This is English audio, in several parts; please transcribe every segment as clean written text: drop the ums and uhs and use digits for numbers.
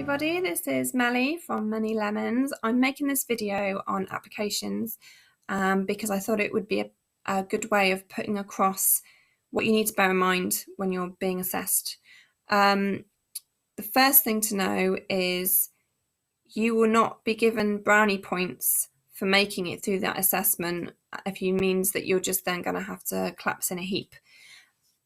everybody, this is Melly from Many Lemons. I'm making this video on applications because I thought it would be a good way of putting across what you need to bear in mind when you're being assessed. The first thing to know is you will not be given brownie points for making it through that assessment if it means that you're just then going to have to collapse in a heap.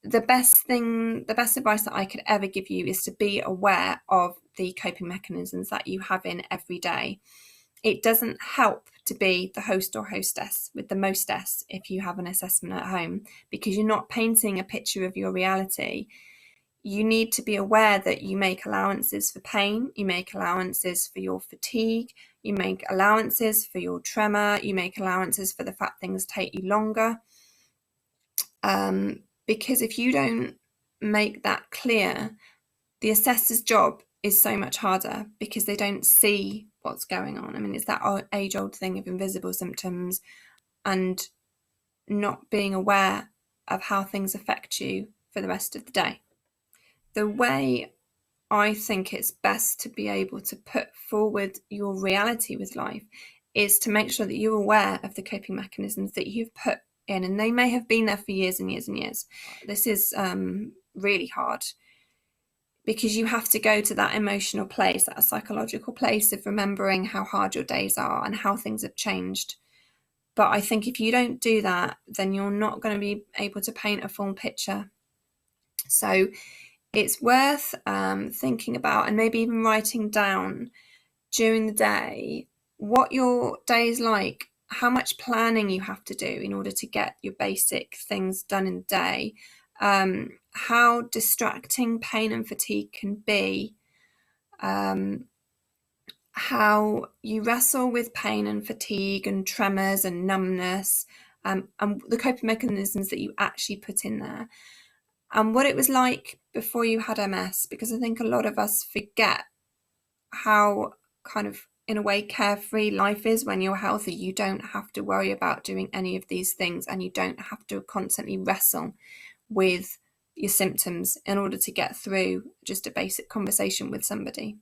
The best advice that I could ever give you is to be aware of the coping mechanisms that you have in every day. It doesn't help to be the host or hostess with the mostess if you have an assessment at home, because you're not painting a picture of your reality. You need to be aware that you make allowances for pain, you make allowances for your fatigue, you make allowances for your tremor, you make allowances for the fact things take you longer. Because if you don't make that clear, the assessor's job is so much harder because they don't see what's going on. I mean, it's that age-old thing of invisible symptoms and not being aware of how things affect you for the rest of the day. The way I think it's best to be able to put forward your reality with life is to make sure that you're aware of the coping mechanisms that you've put in, and they may have been there for years and years and years. This is really hard because you have to go to that emotional place, that psychological place of remembering how hard your days are and how things have changed. But I think if you don't do that, then you're not going to be able to paint a full picture. So it's worth thinking about and maybe even writing down during the day what your day is like, how much planning you have to do in order to get your basic things done in the day, how distracting pain and fatigue can be, how you wrestle with pain and fatigue and tremors and numbness, and the coping mechanisms that you actually put in there, and what it was like before you had MS, because I think a lot of us forget how kind of, in a way, carefree life is when you're healthy. You don't have to worry about doing any of these things, and you don't have to constantly wrestle with your symptoms in order to get through just a basic conversation with somebody.